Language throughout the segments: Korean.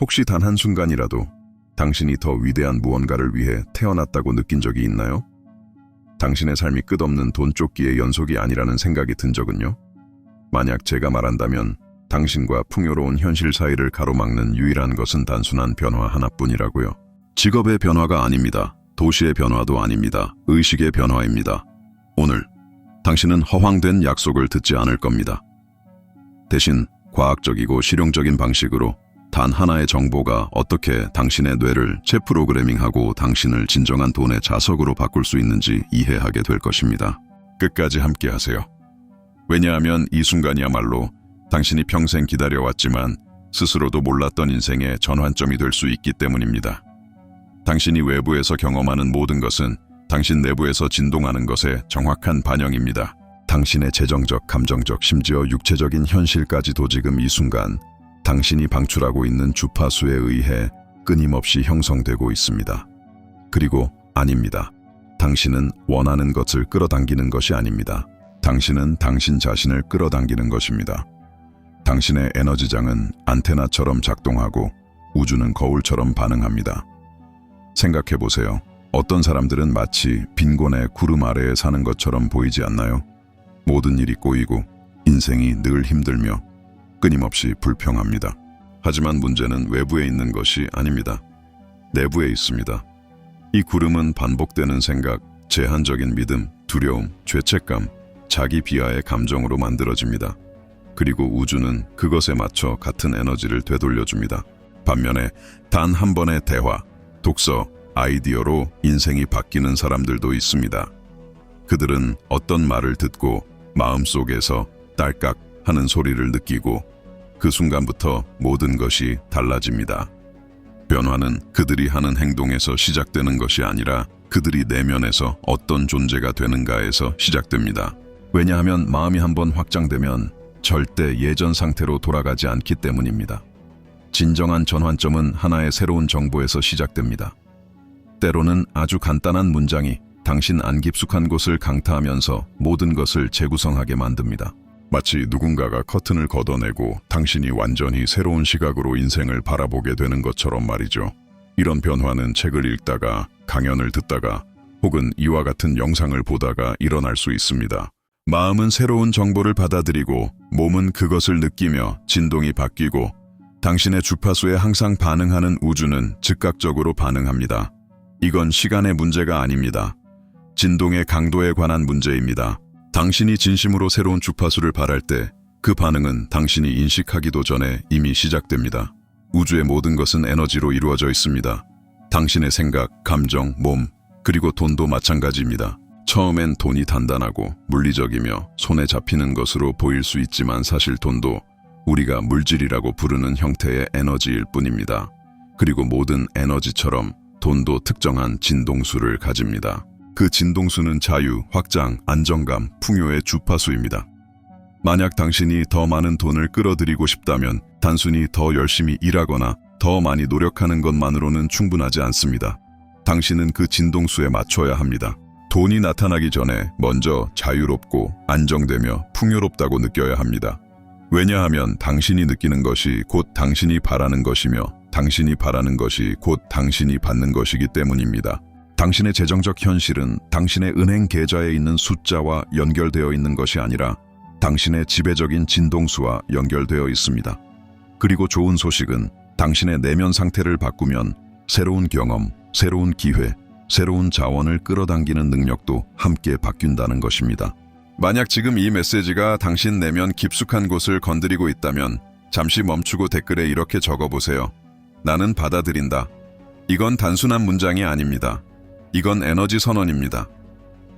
혹시 단 한순간이라도 당신이 더 위대한 무언가를 위해 태어났다고 느낀 적이 있나요? 당신의 삶이 끝없는 돈 쫓기의 연속이 아니라는 생각이 든 적은요? 만약 제가 말한다면 당신과 풍요로운 현실 사이를 가로막는 유일한 것은 단순한 변화 하나뿐이라고요. 직업의 변화가 아닙니다. 도시의 변화도 아닙니다. 의식의 변화입니다. 오늘 당신은 허황된 약속을 듣지 않을 겁니다. 대신 과학적이고 실용적인 방식으로 단 하나의 정보가 어떻게 당신의 뇌를 재프로그래밍하고 당신을 진정한 돈의 자석으로 바꿀 수 있는지 이해하게 될 것입니다. 끝까지 함께 하세요. 왜냐하면 이 순간이야말로 당신이 평생 기다려왔지만 스스로도 몰랐던 인생의 전환점이 될 수 있기 때문입니다. 당신이 외부에서 경험하는 모든 것은 당신 내부에서 진동하는 것의 정확한 반영입니다. 당신의 재정적, 감정적, 심지어 육체적인 현실까지도 지금 이 순간 당신이 방출하고 있는 주파수에 의해 끊임없이 형성되고 있습니다. 그리고 아닙니다. 당신은 원하는 것을 끌어당기는 것이 아닙니다. 당신은 당신 자신을 끌어당기는 것입니다. 당신의 에너지장은 안테나처럼 작동하고 우주는 거울처럼 반응합니다. 생각해보세요. 어떤 사람들은 마치 빈곤의 구름 아래에 사는 것처럼 보이지 않나요? 모든 일이 꼬이고 인생이 늘 힘들며 끊임없이 불평합니다. 하지만 문제는 외부에 있는 것이 아닙니다. 내부에 있습니다. 이 구름은 반복되는 생각, 제한적인 믿음, 두려움, 죄책감, 자기 비하의 감정으로 만들어집니다. 그리고 우주는 그것에 맞춰 같은 에너지를 되돌려줍니다. 반면에 단 한 번의 대화, 독서, 아이디어로 인생이 바뀌는 사람들도 있습니다. 그들은 어떤 말을 듣고 마음속에서 딸깍 하는 소리를 느끼고 그 순간부터 모든 것이 달라집니다. 변화는 그들이 하는 행동에서 시작되는 것이 아니라 그들이 내면에서 어떤 존재가 되는가에서 시작됩니다. 왜냐하면 마음이 한번 확장되면 절대 예전 상태로 돌아가지 않기 때문입니다. 진정한 전환점은 하나의 새로운 정보에서 시작됩니다. 때로는 아주 간단한 문장이 당신 안 깊숙한 곳을 강타하면서 모든 것을 재구성하게 만듭니다. 마치 누군가가 커튼을 걷어내고 당신이 완전히 새로운 시각으로 인생을 바라보게 되는 것처럼 말이죠. 이런 변화는 책을 읽다가, 강연을 듣다가, 혹은 이와 같은 영상을 보다가 일어날 수 있습니다. 마음은 새로운 정보를 받아들이고 몸은 그것을 느끼며 진동이 바뀌고 당신의 주파수에 항상 반응하는 우주는 즉각적으로 반응합니다. 이건 시간의 문제가 아닙니다. 진동의 강도에 관한 문제입니다. 당신이 진심으로 새로운 주파수를 바랄 때 그 반응은 당신이 인식하기도 전에 이미 시작됩니다. 우주의 모든 것은 에너지로 이루어져 있습니다. 당신의 생각, 감정, 몸, 그리고 돈도 마찬가지입니다. 처음엔 돈이 단단하고 물리적이며 손에 잡히는 것으로 보일 수 있지만 사실 돈도 우리가 물질이라고 부르는 형태의 에너지일 뿐입니다. 그리고 모든 에너지처럼 돈도 특정한 진동수를 가집니다. 그 진동수는 자유, 확장, 안정감, 풍요의 주파수입니다. 만약 당신이 더 많은 돈을 끌어들이고 싶다면 단순히 더 열심히 일하거나 더 많이 노력하는 것만으로는 충분하지 않습니다. 당신은 그 진동수에 맞춰야 합니다. 돈이 나타나기 전에 먼저 자유롭고 안정되며 풍요롭다고 느껴야 합니다. 왜냐하면 당신이 느끼는 것이 곧 당신이 바라는 것이며 당신이 바라는 것이 곧 당신이 받는 것이기 때문입니다. 당신의 재정적 현실은 당신의 은행 계좌에 있는 숫자와 연결되어 있는 것이 아니라 당신의 지배적인 진동수와 연결되어 있습니다. 그리고 좋은 소식은 당신의 내면 상태를 바꾸면 새로운 경험, 새로운 기회, 새로운 자원을 끌어당기는 능력도 함께 바뀐다는 것입니다. 만약 지금 이 메시지가 당신 내면 깊숙한 곳을 건드리고 있다면 잠시 멈추고 댓글에 이렇게 적어보세요. 나는 받아들인다. 이건 단순한 문장이 아닙니다. 이건 에너지 선언입니다.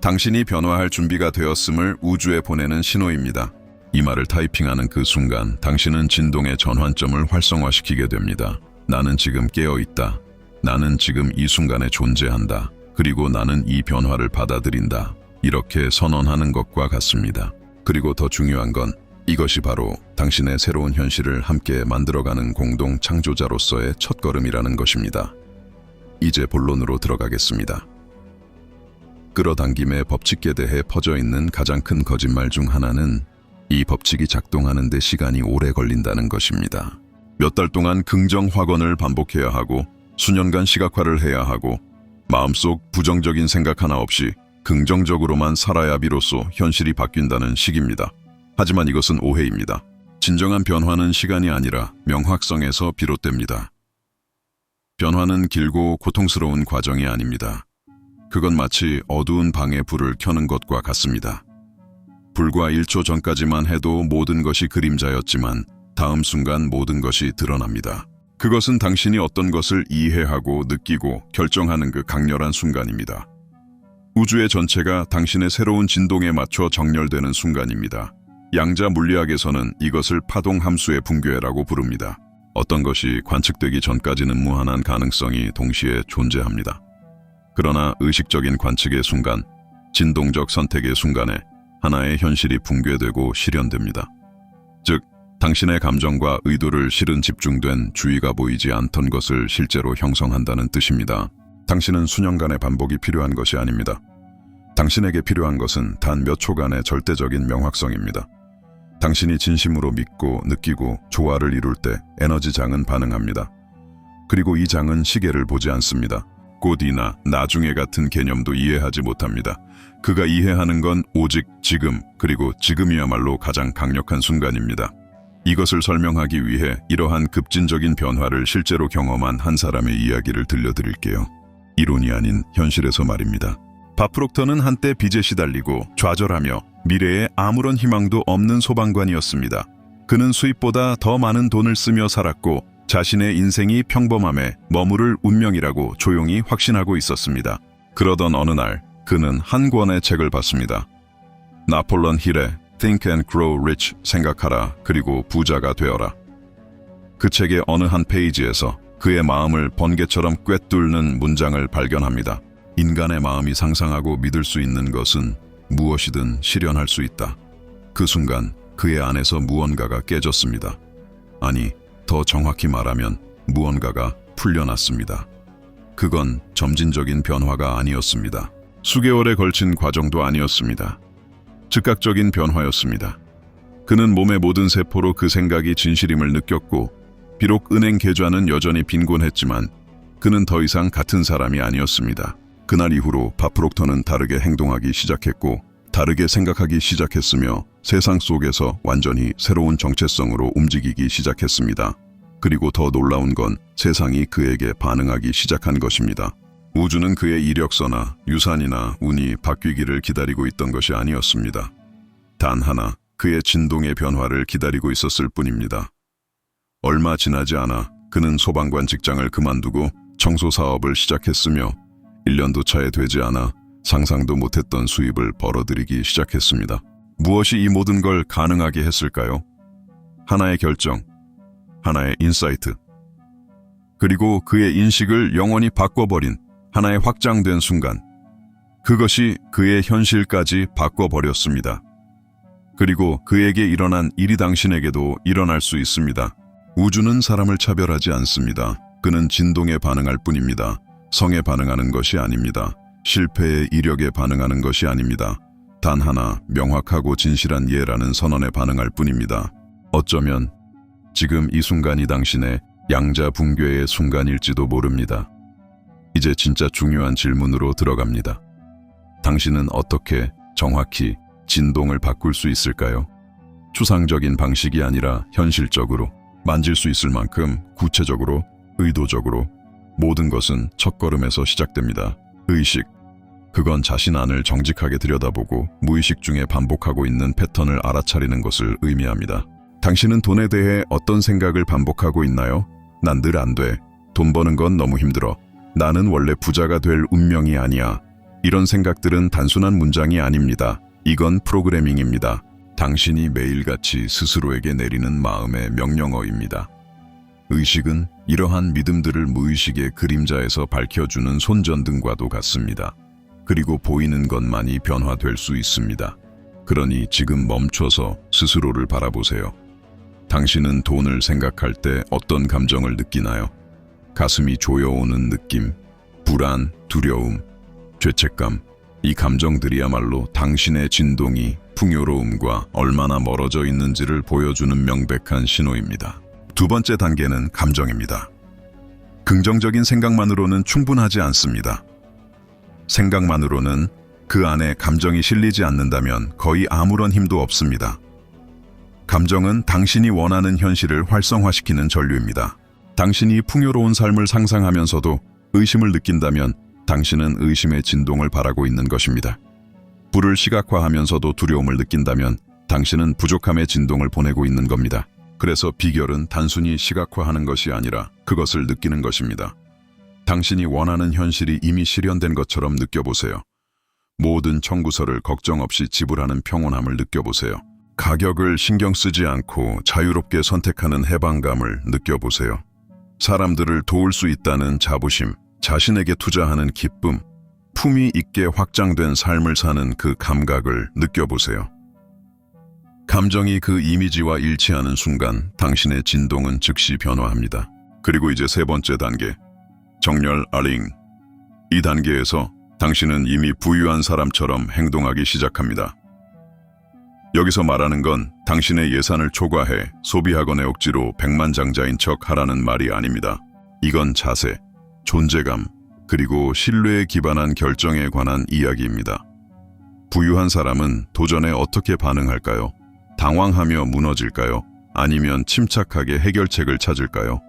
당신이 변화할 준비가 되었음을 우주에 보내는 신호입니다. 이 말을 타이핑하는 그 순간 당신은 진동의 전환점을 활성화시키게 됩니다. 나는 지금 깨어있다. 나는 지금 이 순간에 존재한다. 그리고 나는 이 변화를 받아들인다. 이렇게 선언하는 것과 같습니다. 그리고 더 중요한 건 이것이 바로 당신의 새로운 현실을 함께 만들어가는 공동 창조자로서의 첫걸음이라는 것입니다. 이제 본론으로 들어가겠습니다. 끌어당김의 법칙에 대해 퍼져있는 가장 큰 거짓말 중 하나는 이 법칙이 작동하는 데 시간이 오래 걸린다는 것입니다. 몇 달 동안 긍정 확언을 반복해야 하고 수년간 시각화를 해야 하고 마음속 부정적인 생각 하나 없이 긍정적으로만 살아야 비로소 현실이 바뀐다는 식입니다. 하지만 이것은 오해입니다. 진정한 변화는 시간이 아니라 명확성에서 비롯됩니다. 변화는 길고 고통스러운 과정이 아닙니다. 그건 마치 어두운 방에 불을 켜는 것과 같습니다. 불과 1초 전까지만 해도 모든 것이 그림자였지만 다음 순간 모든 것이 드러납니다. 그것은 당신이 어떤 것을 이해하고 느끼고 결정하는 그 강렬한 순간입니다. 우주의 전체가 당신의 새로운 진동에 맞춰 정렬되는 순간입니다. 양자 물리학에서는 이것을 파동 함수의 붕괴라고 부릅니다. 어떤 것이 관측되기 전까지는 무한한 가능성이 동시에 존재합니다. 그러나 의식적인 관측의 순간, 진동적 선택의 순간에 하나의 현실이 붕괴되고 실현됩니다. 즉, 당신의 감정과 의도를 실은 집중된 주의가 보이지 않던 것을 실제로 형성한다는 뜻입니다. 당신은 수년간의 반복이 필요한 것이 아닙니다. 당신에게 필요한 것은 단 몇 초간의 절대적인 명확성입니다. 당신이 진심으로 믿고 느끼고 조화를 이룰 때 에너지 장은 반응합니다. 그리고 이 장은 시계를 보지 않습니다. 곧이나 나중에 같은 개념도 이해하지 못합니다. 그가 이해하는 건 오직 지금, 그리고 지금이야말로 가장 강력한 순간입니다. 이것을 설명하기 위해 이러한 급진적인 변화를 실제로 경험한 한 사람의 이야기를 들려드릴게요. 이론이 아닌 현실에서 말입니다. 밥 프록터는 한때 빚에 시달리고 좌절하며 미래에 아무런 희망도 없는 소방관이었습니다. 그는 수입보다 더 많은 돈을 쓰며 살았고 자신의 인생이 평범함에 머무를 운명이라고 조용히 확신하고 있었습니다. 그러던 어느 날 그는 한 권의 책을 봤습니다. 나폴레옹 힐의 Think and Grow Rich, 생각하라, 그리고 부자가 되어라. 그 책의 어느 한 페이지에서 그의 마음을 번개처럼 꿰뚫는 문장을 발견합니다. 인간의 마음이 상상하고 믿을 수 있는 것은 무엇이든 실현할 수 있다. 그 순간 그의 안에서 무언가가 깨졌습니다. 아니, 더 정확히 말하면 무언가가 풀려났습니다. 그건 점진적인 변화가 아니었습니다. 수개월에 걸친 과정도 아니었습니다. 즉각적인 변화였습니다. 그는 몸의 모든 세포로 그 생각이 진실임을 느꼈고 비록 은행 계좌는 여전히 빈곤했지만 그는 더 이상 같은 사람이 아니었습니다. 그날 이후로 밥 프록터는 다르게 행동하기 시작했고 다르게 생각하기 시작했으며 세상 속에서 완전히 새로운 정체성으로 움직이기 시작했습니다. 그리고 더 놀라운 건 세상이 그에게 반응하기 시작한 것입니다. 우주는 그의 이력서나 유산이나 운이 바뀌기를 기다리고 있던 것이 아니었습니다. 단 하나, 그의 진동의 변화를 기다리고 있었을 뿐입니다. 얼마 지나지 않아 그는 소방관 직장을 그만두고 청소 사업을 시작했으며 1년도 차에 되지 않아 상상도 못했던 수입을 벌어들이기 시작했습니다. 무엇이 이 모든 걸 가능하게 했을까요? 하나의 결정, 하나의 인사이트, 그리고 그의 인식을 영원히 바꿔버린 하나의 확장된 순간, 그것이 그의 현실까지 바꿔버렸습니다. 그리고 그에게 일어난 일이 당신에게도 일어날 수 있습니다. 우주는 사람을 차별하지 않습니다. 그는 진동에 반응할 뿐입니다. 성에 반응하는 것이 아닙니다. 실패의 이력에 반응하는 것이 아닙니다. 단 하나, 명확하고 진실한 예라는 선언에 반응할 뿐입니다. 어쩌면 지금 이 순간이 당신의 양자 붕괴의 순간일지도 모릅니다. 이제 진짜 중요한 질문으로 들어갑니다. 당신은 어떻게 정확히 진동을 바꿀 수 있을까요? 추상적인 방식이 아니라 현실적으로, 만질 수 있을 만큼 구체적으로, 의도적으로. 모든 것은 첫걸음에서 시작됩니다. 의식, 그건 자신 안을 정직하게 들여다보고 무의식 중에 반복하고 있는 패턴을 알아차리는 것을 의미합니다. 당신은 돈에 대해 어떤 생각을 반복하고 있나요? 난 늘 안 돼. 돈 버는 건 너무 힘들어. 나는 원래 부자가 될 운명이 아니야. 이런 생각들은 단순한 문장이 아닙니다. 이건 프로그래밍입니다. 당신이 매일같이 스스로에게 내리는 마음의 명령어입니다. 의식은 이러한 믿음들을 무의식의 그림자에서 밝혀주는 손전등과도 같습니다. 그리고 보이는 것만이 변화될 수 있습니다. 그러니 지금 멈춰서 스스로를 바라보세요. 당신은 돈을 생각할 때 어떤 감정을 느끼나요? 가슴이 조여오는 느낌, 불안, 두려움, 죄책감, 이 감정들이야말로 당신의 진동이 풍요로움과 얼마나 멀어져 있는지를 보여주는 명백한 신호입니다. 두 번째 단계는 감정입니다. 긍정적인 생각만으로는 충분하지 않습니다. 생각만으로는 그 안에 감정이 실리지 않는다면 거의 아무런 힘도 없습니다. 감정은 당신이 원하는 현실을 활성화시키는 전류입니다. 당신이 풍요로운 삶을 상상하면서도 의심을 느낀다면 당신은 의심의 진동을 바라고 있는 것입니다. 부를 시각화하면서도 두려움을 느낀다면 당신은 부족함의 진동을 보내고 있는 겁니다. 그래서 비결은 단순히 시각화하는 것이 아니라 그것을 느끼는 것입니다. 당신이 원하는 현실이 이미 실현된 것처럼 느껴보세요. 모든 청구서를 걱정 없이 지불하는 평온함을 느껴보세요. 가격을 신경 쓰지 않고 자유롭게 선택하는 해방감을 느껴보세요. 사람들을 도울 수 있다는 자부심, 자신에게 투자하는 기쁨, 품위 있게 확장된 삶을 사는 그 감각을 느껴보세요. 감정이 그 이미지와 일치하는 순간 당신의 진동은 즉시 변화합니다. 그리고 이제 세 번째 단계, 정렬 알링. 이 단계에서 당신은 이미 부유한 사람처럼 행동하기 시작합니다. 여기서 말하는 건 당신의 예산을 초과해 소비하거나 억지로 백만장자인 척 하라는 말이 아닙니다. 이건 자세, 존재감, 그리고 신뢰에 기반한 결정에 관한 이야기입니다. 부유한 사람은 도전에 어떻게 반응할까요? 당황하며 무너질까요? 아니면 침착하게 해결책을 찾을까요?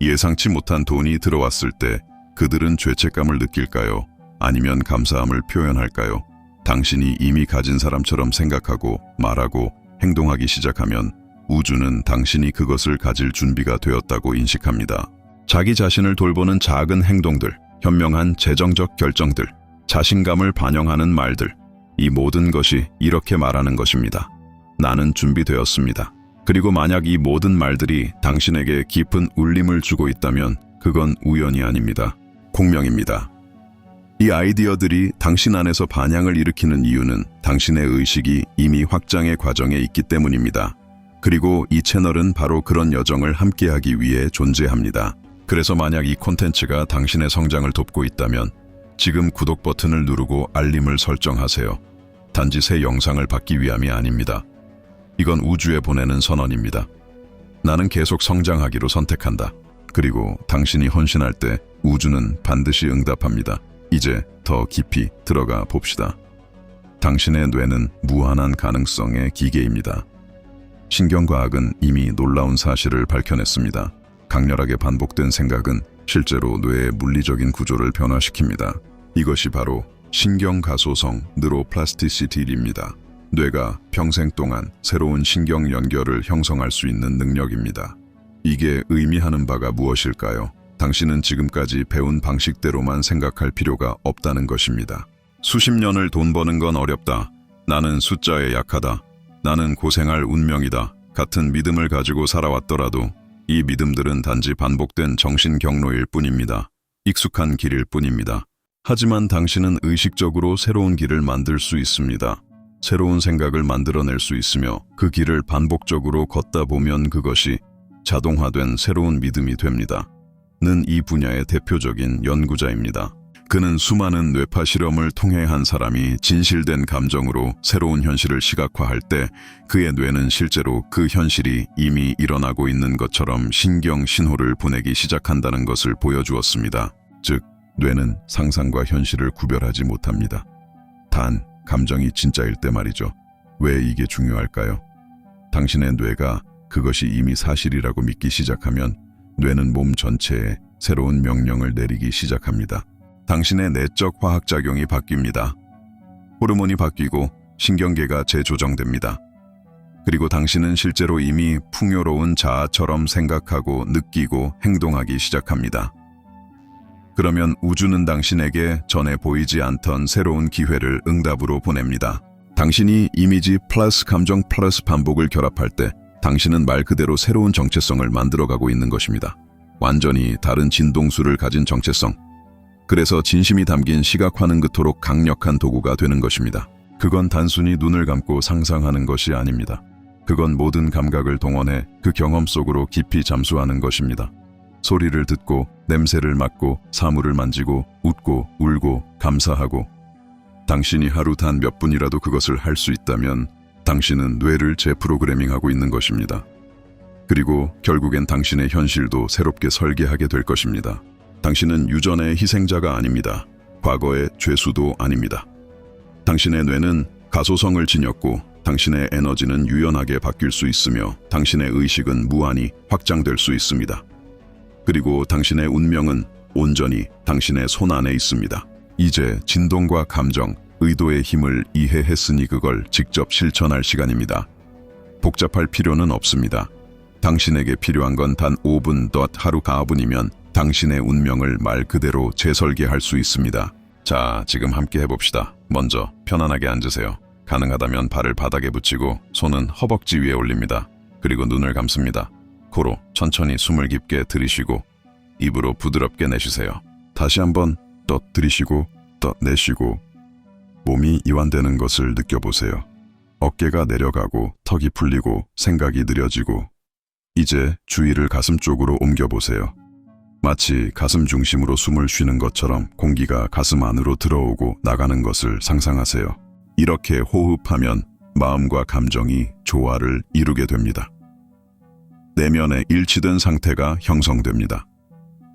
예상치 못한 돈이 들어왔을 때 그들은 죄책감을 느낄까요? 아니면 감사함을 표현할까요? 당신이 이미 가진 사람처럼 생각하고 말하고 행동하기 시작하면 우주는 당신이 그것을 가질 준비가 되었다고 인식합니다. 자기 자신을 돌보는 작은 행동들, 현명한 재정적 결정들, 자신감을 반영하는 말들, 이 모든 것이 이렇게 말하는 것입니다. 나는 준비되었습니다. 그리고 만약 이 모든 말들이 당신에게 깊은 울림을 주고 있다면 그건 우연이 아닙니다. 공명입니다. 이 아이디어들이 당신 안에서 반향을 일으키는 이유는 당신의 의식이 이미 확장의 과정에 있기 때문입니다. 그리고 이 채널은 바로 그런 여정을 함께하기 위해 존재합니다. 그래서 만약 이 콘텐츠가 당신의 성장을 돕고 있다면 지금 구독 버튼을 누르고 알림을 설정하세요. 단지 새 영상을 받기 위함이 아닙니다. 이건 우주에 보내는 선언입니다. 나는 계속 성장하기로 선택한다. 그리고 당신이 헌신할 때 우주는 반드시 응답합니다. 이제 더 깊이 들어가 봅시다. 당신의 뇌는 무한한 가능성의 기계입니다. 신경과학은 이미 놀라운 사실을 밝혀냈습니다. 강렬하게 반복된 생각은 실제로 뇌의 물리적인 구조를 변화시킵니다. 이것이 바로 신경가소성 뉴로플라스티시티입니다. 뇌가 평생 동안 새로운 신경 연결을 형성할 수 있는 능력입니다. 이게 의미하는 바가 무엇일까요? 당신은 지금까지 배운 방식대로만 생각할 필요가 없다는 것입니다. 수십 년을 돈 버는 건 어렵다. 나는 숫자에 약하다. 나는 고생할 운명이다. 같은 믿음을 가지고 살아왔더라도 이 믿음들은 단지 반복된 정신 경로일 뿐입니다. 익숙한 길일 뿐입니다. 하지만 당신은 의식적으로 새로운 길을 만들 수 있습니다. 새로운 생각을 만들어낼 수 있으며 그 길을 반복적으로 걷다 보면 그것이 자동화된 새로운 믿음이 됩니다. 는 이 분야의 대표적인 연구자입니다. 그는 수많은 뇌파 실험을 통해 한 사람이 진실된 감정으로 새로운 현실을 시각화할 때 그의 뇌는 실제로 그 현실이 이미 일어나고 있는 것처럼 신경 신호를 보내기 시작한다는 것을 보여주었습니다. 즉, 뇌는 상상과 현실을 구별하지 못합니다. 단, 감정이 진짜일 때 말이죠. 왜 이게 중요할까요? 당신의 뇌가 그것이 이미 사실이라고 믿기 시작하면 뇌는 몸 전체에 새로운 명령을 내리기 시작합니다. 당신의 내적 화학작용이 바뀝니다. 호르몬이 바뀌고 신경계가 재조정됩니다. 그리고 당신은 실제로 이미 풍요로운 자아처럼 생각하고 느끼고 행동하기 시작합니다. 그러면 우주는 당신에게 전에 보이지 않던 새로운 기회를 응답으로 보냅니다. 당신이 이미지 플러스 감정 플러스 반복을 결합할 때 당신은 말 그대로 새로운 정체성을 만들어가고 있는 것입니다. 완전히 다른 진동수를 가진 정체성. 그래서 진심이 담긴 시각화는 그토록 강력한 도구가 되는 것입니다. 그건 단순히 눈을 감고 상상하는 것이 아닙니다. 그건 모든 감각을 동원해 그 경험 속으로 깊이 잠수하는 것입니다. 소리를 듣고, 냄새를 맡고, 사물을 만지고, 웃고, 울고, 감사하고. 당신이 하루 단 몇 분이라도 그것을 할 수 있다면 당신은 뇌를 재프로그래밍하고 있는 것입니다. 그리고 결국엔 당신의 현실도 새롭게 설계하게 될 것입니다. 당신은 유전의 희생자가 아닙니다. 과거의 죄수도 아닙니다. 당신의 뇌는 가소성을 지녔고 당신의 에너지는 유연하게 바뀔 수 있으며 당신의 의식은 무한히 확장될 수 있습니다. 그리고 당신의 운명은 온전히 당신의 손 안에 있습니다. 이제 진동과 감정, 의도의 힘을 이해했으니 그걸 직접 실천할 시간입니다. 복잡할 필요는 없습니다. 당신에게 필요한 건 단 5분 하루 4분이면 당신의 운명을 말 그대로 재설계할 수 있습니다. 자, 지금 함께 해봅시다. 먼저 편안하게 앉으세요. 가능하다면 발을 바닥에 붙이고 손은 허벅지 위에 올립니다. 그리고 눈을 감습니다. 코로 천천히 숨을 깊게 들이쉬고 입으로 부드럽게 내쉬세요. 다시 한번 들이쉬고 내쉬고 몸이 이완되는 것을 느껴보세요. 어깨가 내려가고 턱이 풀리고 생각이 느려지고 이제 주의를 가슴 쪽으로 옮겨보세요. 마치 가슴 중심으로 숨을 쉬는 것처럼 공기가 가슴 안으로 들어오고 나가는 것을 상상하세요. 이렇게 호흡하면 마음과 감정이 조화를 이루게 됩니다. 내면에 일치된 상태가 형성됩니다.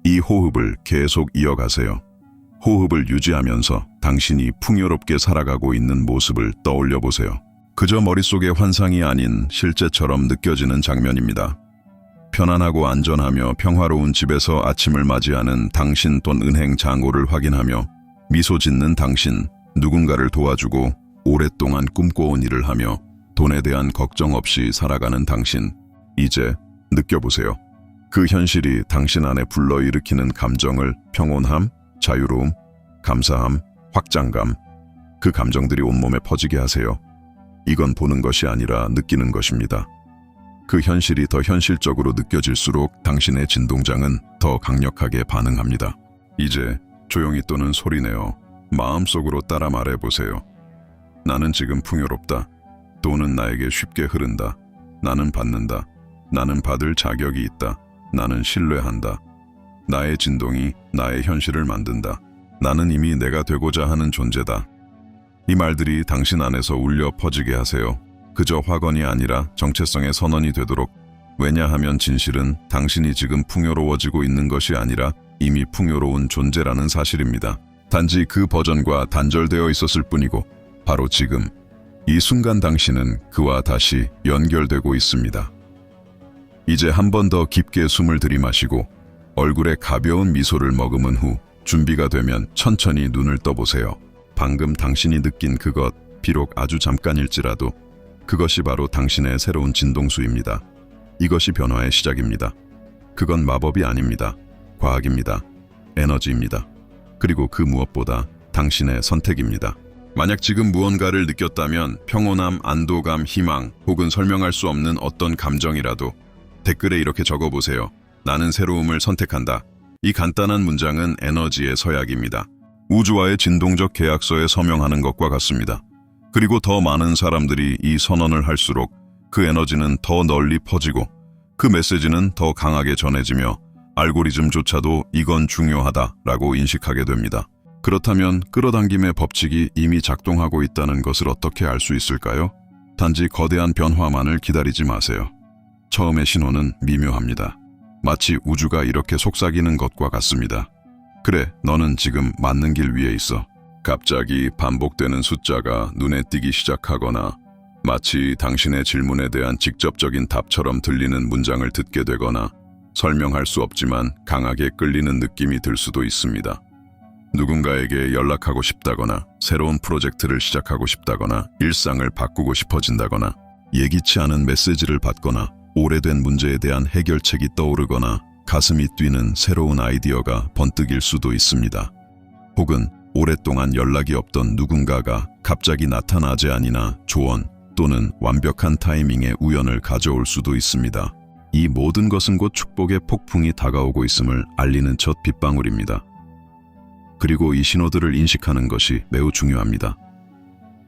이 호흡을 계속 이어가세요. 호흡을 유지하면서 당신이 풍요롭게 살아가고 있는 모습을 떠올려 보세요. 그저 머릿속의 환상이 아닌 실제처럼 느껴지는 장면입니다. 편안하고 안전하며 평화로운 집에서 아침을 맞이하는 당신 은행 잔고를 확인하며 미소 짓는 당신, 누군가를 도와주고 오랫동안 꿈꿔온 일을 하며 돈에 대한 걱정 없이 살아가는 당신, 이제 느껴보세요. 그 현실이 당신 안에 불러일으키는 감정을 평온함, 자유로움, 감사함, 확장감, 그 감정들이 온몸에 퍼지게 하세요. 이건 보는 것이 아니라 느끼는 것입니다. 그 현실이 더 현실적으로 느껴질수록 당신의 진동장은 더 강력하게 반응합니다. 이제 조용히 또는 소리내어 마음속으로 따라 말해보세요. 나는 지금 풍요롭다. 돈은 나에게 쉽게 흐른다. 나는 받는다. 나는 받을 자격이 있다. 나는 신뢰한다. 나의 진동이 나의 현실을 만든다. 나는 이미 내가 되고자 하는 존재다. 이 말들이 당신 안에서 울려 퍼지게 하세요. 그저 확언이 아니라 정체성의 선언이 되도록. 왜냐하면 진실은 당신이 지금 풍요로워지고 있는 것이 아니라 이미 풍요로운 존재라는 사실입니다. 단지 그 버전과 단절되어 있었을 뿐이고 바로 지금 이 순간 당신은 그와 다시 연결되고 있습니다. 이제 한 번 더 깊게 숨을 들이마시고 얼굴에 가벼운 미소를 머금은 후 준비가 되면 천천히 눈을 떠보세요. 방금 당신이 느낀 그것, 비록 아주 잠깐일지라도 그것이 바로 당신의 새로운 진동수입니다. 이것이 변화의 시작입니다. 그건 마법이 아닙니다. 과학입니다. 에너지입니다. 그리고 그 무엇보다 당신의 선택입니다. 만약 지금 무언가를 느꼈다면 평온함, 안도감, 희망 혹은 설명할 수 없는 어떤 감정이라도 댓글에 이렇게 적어보세요. 나는 새로움을 선택한다. 이 간단한 문장은 에너지의 서약입니다. 우주와의 진동적 계약서에 서명하는 것과 같습니다. 그리고 더 많은 사람들이 이 선언을 할수록 그 에너지는 더 널리 퍼지고 그 메시지는 더 강하게 전해지며 알고리즘조차도 이건 중요하다라고 인식하게 됩니다. 그렇다면 끌어당김의 법칙이 이미 작동하고 있다는 것을 어떻게 알 수 있을까요? 단지 거대한 변화만을 기다리지 마세요. 처음의 신호는 미묘합니다. 마치 우주가 이렇게 속삭이는 것과 같습니다. 그래, 너는 지금 맞는 길 위에 있어. 갑자기 반복되는 숫자가 눈에 띄기 시작하거나 마치 당신의 질문에 대한 직접적인 답처럼 들리는 문장을 듣게 되거나 설명할 수 없지만 강하게 끌리는 느낌이 들 수도 있습니다. 누군가에게 연락하고 싶다거나 새로운 프로젝트를 시작하고 싶다거나 일상을 바꾸고 싶어진다거나 예기치 않은 메시지를 받거나 오래된 문제에 대한 해결책이 떠오르거나 가슴이 뛰는 새로운 아이디어가 번뜩일 수도 있습니다. 혹은 오랫동안 연락이 없던 누군가가 갑자기 나타나지 아니나 조언 또는 완벽한 타이밍의 우연을 가져올 수도 있습니다. 이 모든 것은 곧 축복의 폭풍이 다가오고 있음을 알리는 첫 빗방울입니다. 그리고 이 신호들을 인식하는 것이 매우 중요합니다.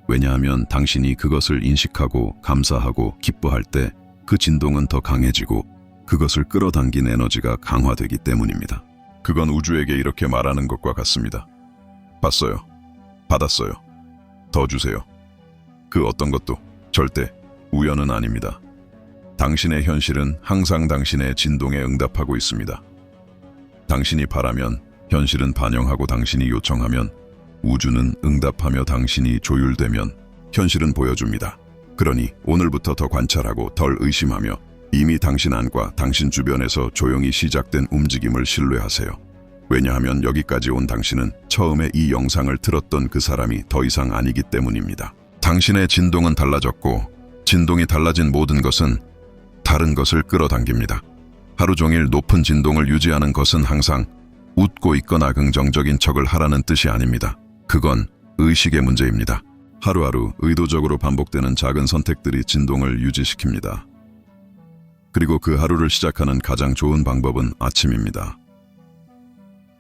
왜냐하면 당신이 그것을 인식하고 감사하고 기뻐할 때 그 진동은 더 강해지고 그것을 끌어당긴 에너지가 강화되기 때문입니다. 그건 우주에게 이렇게 말하는 것과 같습니다. 봤어요. 받았어요. 더 주세요. 그 어떤 것도 절대 우연은 아닙니다. 당신의 현실은 항상 당신의 진동에 응답하고 있습니다. 당신이 바라면 현실은 반영하고 당신이 요청하면 우주는 응답하며 당신이 조율되면 현실은 보여줍니다. 그러니 오늘부터 더 관찰하고 덜 의심하며 이미 당신 안과 당신 주변에서 조용히 시작된 움직임을 신뢰하세요. 왜냐하면 여기까지 온 당신은 처음에 이 영상을 틀었던 그 사람이 더 이상 아니기 때문입니다. 당신의 진동은 달라졌고 진동이 달라진 모든 것은 다른 것을 끌어당깁니다. 하루 종일 높은 진동을 유지하는 것은 항상 웃고 있거나 긍정적인 척을 하라는 뜻이 아닙니다. 그건 의식의 문제입니다. 하루하루 의도적으로 반복되는 작은 선택들이 진동을 유지시킵니다. 그리고 그 하루를 시작하는 가장 좋은 방법은 아침입니다.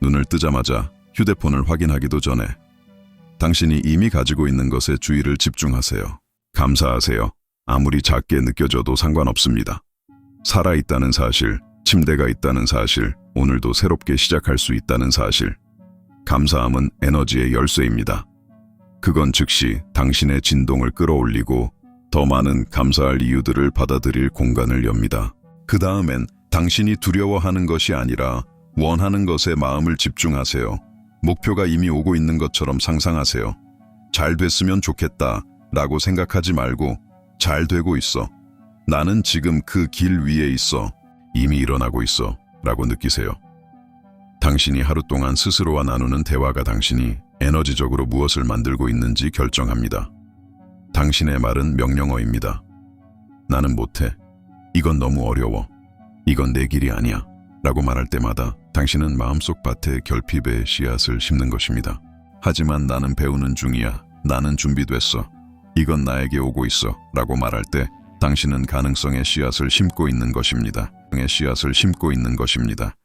눈을 뜨자마자 휴대폰을 확인하기도 전에 당신이 이미 가지고 있는 것에 주의를 집중하세요. 감사하세요. 아무리 작게 느껴져도 상관없습니다. 살아있다는 사실, 침대가 있다는 사실, 오늘도 새롭게 시작할 수 있다는 사실. 감사함은 에너지의 열쇠입니다. 그건 즉시 당신의 진동을 끌어올리고 더 많은 감사할 이유들을 받아들일 공간을 엽니다. 그 다음엔 당신이 두려워하는 것이 아니라 원하는 것에 마음을 집중하세요. 목표가 이미 오고 있는 것처럼 상상하세요. 잘 됐으면 좋겠다 라고 생각하지 말고 잘 되고 있어. 나는 지금 그 길 위에 있어. 이미 일어나고 있어 라고 느끼세요. 당신이 하루 동안 스스로와 나누는 대화가 당신이 에너지적으로 무엇을 만들고 있는지 결정합니다. 당신의 말은 명령어입니다. 나는 못해. 이건 너무 어려워. 이건 내 길이 아니야. 라고 말할 때마다 당신은 마음속 밭에 결핍의 씨앗을 심는 것입니다. 하지만 나는 배우는 중이야. 나는 준비됐어. 이건 나에게 오고 있어. 라고 말할 때 당신은 가능성의 씨앗을 심고 있는 것입니다. 씨앗을 심고 있는 것입니다.